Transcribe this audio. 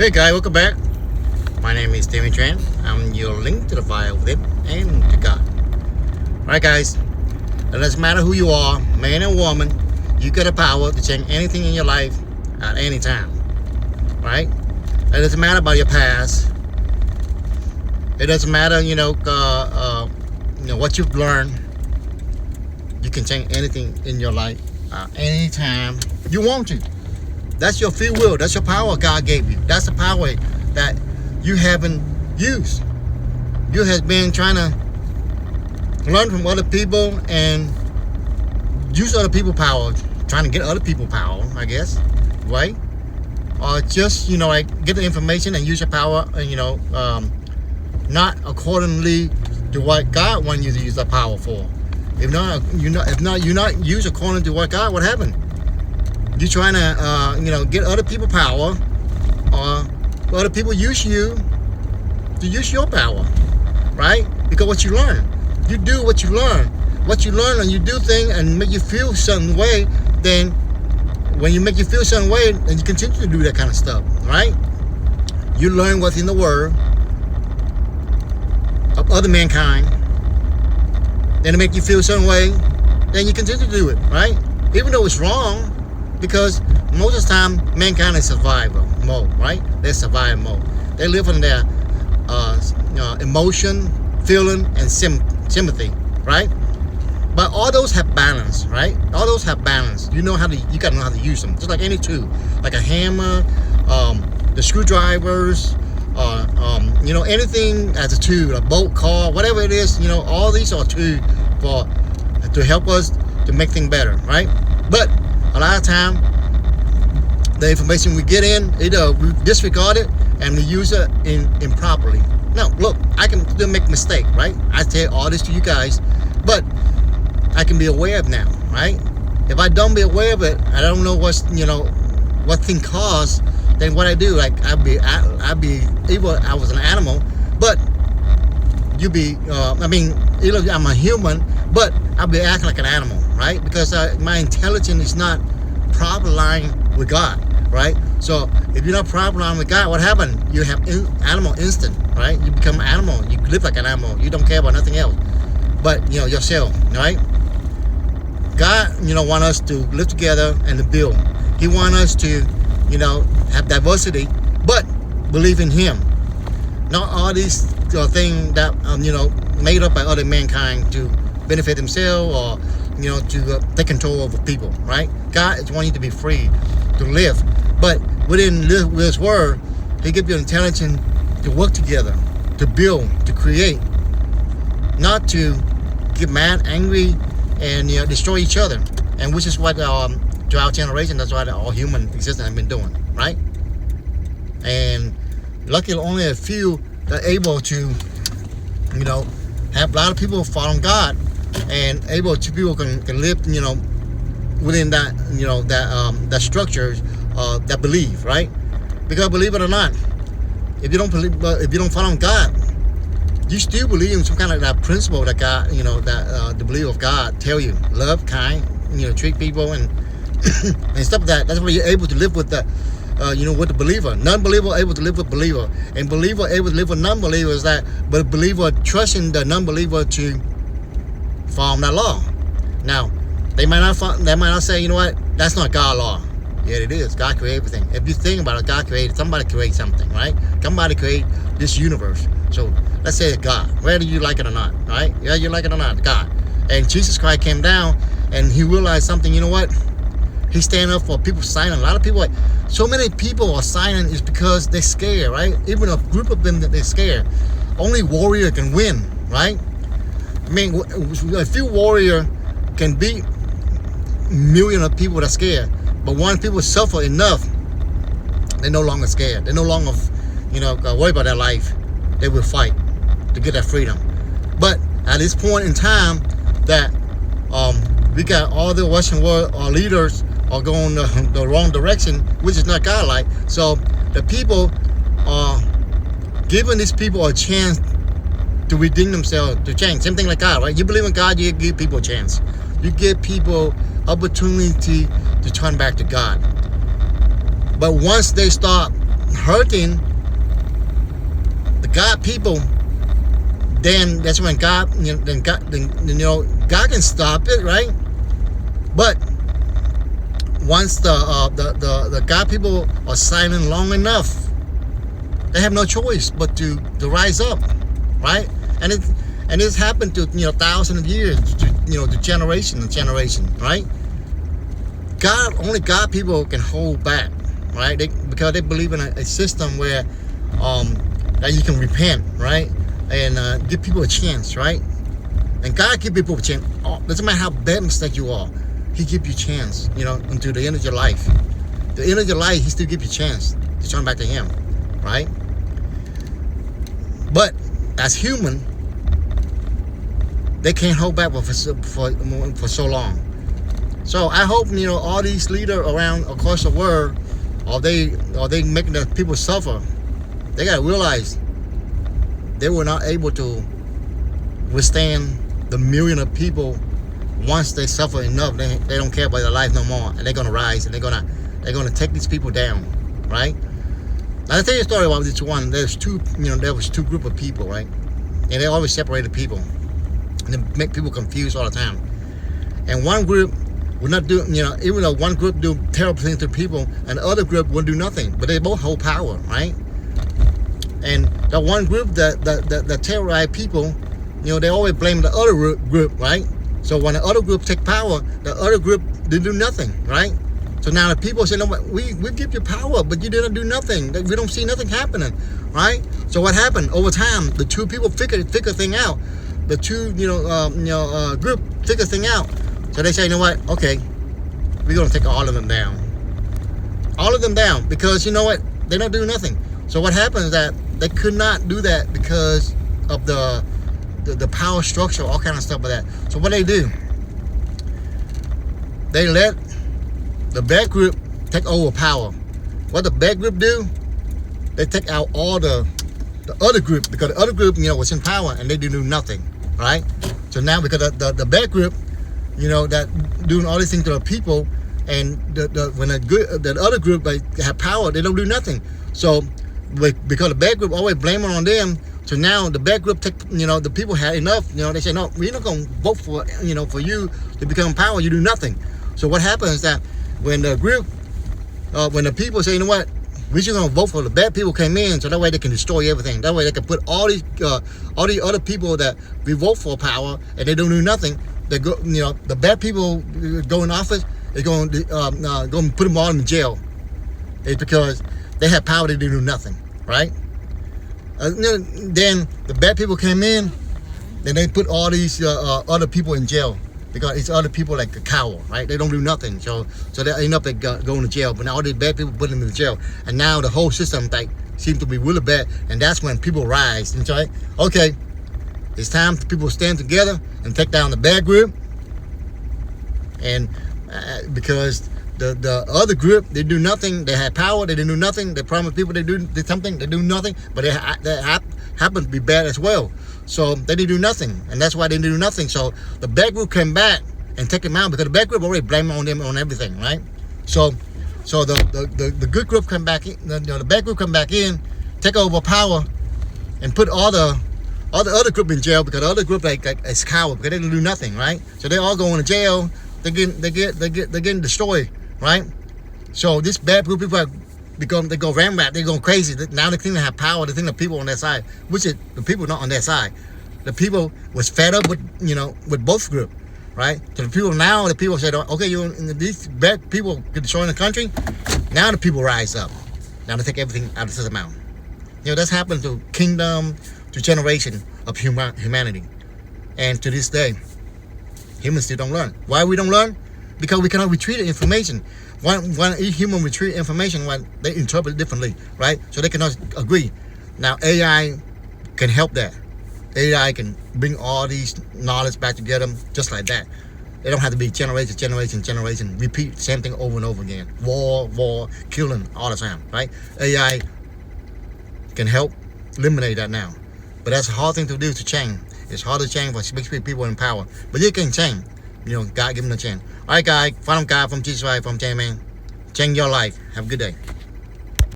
Hey guys, welcome back. My name is Steven Tran. I'm your link to the fire within and to God. Alright guys, it doesn't matter who you are, man or woman, you got the power to change anything in your life at any time. Right? It doesn't matter about your past. It doesn't matter, what you've learned. You can change anything in your life at any time you want to. That's your free will. That's your power God gave you. That's the power that you haven't used. You have been trying to learn from other people and use other people's power, trying to get other people's power, I guess, right? Or just, get the information and use your power, and, not accordingly to what God wants you to use the power for. If not, you're not used according to what God. What happened? You're trying to, get other people power, or other people use you to use your power, right? Because what you learn, you do what you learn. What you learn and you do things and make you feel a certain way, then when you make you feel a certain way, then you continue to do that kind of stuff, right? You learn what's in the Word of other mankind, then it make you feel a certain way, then you continue to do it, right? Even though it's wrong. Because most of the time, mankind is survival mode, right? They're survival mode. They live in their emotion, feeling, and sympathy, right? But all those have balance, right? All those have balance. You gotta know how to use them. Just like any tool, like a hammer, the screwdrivers, anything as a tool, a boat, car, whatever it is. All these are tools to help us to make things better, right? But a lot of time, the information we get in, either we disregard it and we use it improperly. Now, look, I can still make a mistake, right? I tell all this to you guys, but I can be aware of now, right? If I don't be aware of it, I don't know what thing caused. Then what I do, like I'd be even I was an animal, but either I'm a human, but I'll be acting like an animal, right? Because my intelligence is not proper line with God, right? So if you're not proper line with God, what happened? You have animal instinct, right? You become an animal. You live like an animal. You don't care about nothing else but yourself, right? God, want us to live together and to build. He want us to, have diversity, but believe in Him. Not all these things that made up by other mankind to benefit themselves or to take control over people, right? God is wanting you to be free to live, but within His Word, He gives you intelligence to work together, to build, to create, not to get mad, angry, and destroy each other. And which is what to our generation, that's what all human existence have been doing, right? And luckily, only a few are able to, have a lot of people following God, and people can live, within that, that structure, that belief, right? Because believe it or not, if you don't follow God, you still believe in some kind of that principle that God, the belief of God tell you, love, kind, treat people and and stuff like that. That's where you're able to live with the, with the believer. Non-believer able to live with believer, and believer able to live with non-believer is that, but believer trusting the non-believer to follow that law. Now, they might not say, that's not God's law. Yeah, it is. God created everything. If you think about it, somebody created something, right? Somebody created this universe. So let's say it's God, whether you like it or not, right? Yeah, you like it or not, God. And Jesus Christ came down and He realized something. You know what? He stand up for people signing. A lot of people, so many people are signing is because they're scared, right? Even a group of them that they're scared. Only warrior can win, right? I mean, a few warrior can beat millions of people that are scared. But once people suffer enough, they're no longer scared. They're no longer, worried about their life. They will fight to get that freedom. But at this point in time that we got all the Western world, our leaders are going the wrong direction, which is not God-like. So the people are giving these people a chance to redeem themselves, to change. Same thing like God, right? You believe in God, you give people a chance. You give people opportunity to turn back to God. But once they start hurting the God people, then that's when God, God can stop it, right? But once the God people are silent long enough, they have no choice but to rise up, right? And it's happened to thousands of years, to generation to generation, right? Only God people can hold back, right? Because they believe in a system where that you can repent, right, and give people a chance, right? And God give people a chance. Doesn't matter how bad mistake you are, He give you a chance, until the end of your life. The end of your life, He still give you a chance to turn back to Him, right? But as human, they can't hold back for so long. So I hope all these leaders around across the world, are they making the people suffer? They gotta realize they were not able to withstand the million of people. Once they suffer enough, they don't care about their life no more, and they're gonna rise, and they're gonna take these people down, right? Now I'll tell you a story about this one. There was two group of people, right? And they always separated people, and they make people confused all the time. And one group would not do, even though one group do terrible things to people, and the other group would do nothing, but they both hold power, right? And the one group that terrorize people, they always blame the other group, right? So when the other group take power, the other group didn't do nothing, right? So now the people say, no, we give you power, but you didn't do nothing. We don't see nothing happening, right? So what happened? Over time, the two people figure thing out. The two, group figure thing out. So they say, you know what? Okay, we're gonna take all of them down. All of them down, because you know what? They don't do nothing. So what happens is that they could not do that because of the power structure, all kind of stuff like that. So what they do? They let the bad group take over power. What the bad group do? They take out all the other group, because the other group, was in power, and they do nothing, right? So now because the bad group, that doing all these things to the people, and when the other group have power, they don't do nothing. So because the bad group always blame it on them, so now the bad group take, the people had enough. They say, no, we're not gonna vote for for you to become power. You do nothing. So what happens is that when the group, when the people say, you know what, we're just gonna vote for the bad people came in, so that way they can destroy everything. That way they can put all these other people that we vote for power, and they don't do nothing. They go, the bad people go in office. They're going to put them all in jail. It's because they have power, they do nothing, right? Then the bad people came in, then they put all these other people in jail, because it's other people like a coward, right? They don't do nothing, so they end up going to jail. But now all these bad people put them in jail, and now the whole system seems to be really bad, and that's when people rise and say, okay, it's time for people to stand together and take down the bad group, and because the other group, they do nothing. They had power, they didn't do nothing. They promised people they do something, they do nothing, but they happen to be bad as well. So they didn't do nothing, and that's why they didn't do nothing. So the bad group came back and take them out, because the bad group already blamed on them on everything, right? So the good group come back in, the bad group come back in, take over power, and put all the other group in jail, because the other group is coward, because they didn't do nothing, right? So they all going to jail. They're getting destroyed, right? So this bad group people they go rampant, they go crazy. Now they think they have power, they think the people on their side, which is the people not on their side. The people was fed up with with both groups, right? So the people said, okay, these bad people destroying the country. Now the people rise up. Now they take everything out of the system out. That's happened to kingdom, to generation of humanity, and to this day, humans still don't learn. Why we don't learn? Because we cannot retrieve information. When each human retrieve information, when they interpret it differently, right? So they cannot agree. Now AI can help that. AI can bring all these knowledge back together just like that. They don't have to be generation, repeat the same thing over and over again. War, killing all the time, right? AI can help eliminate that now. But that's a hard thing to do, to change. It's hard to change for big people in power. But you can change. God give them a chance. All right, guys. Follow God from Jesus, from J-Man. Change your life. Have a good day.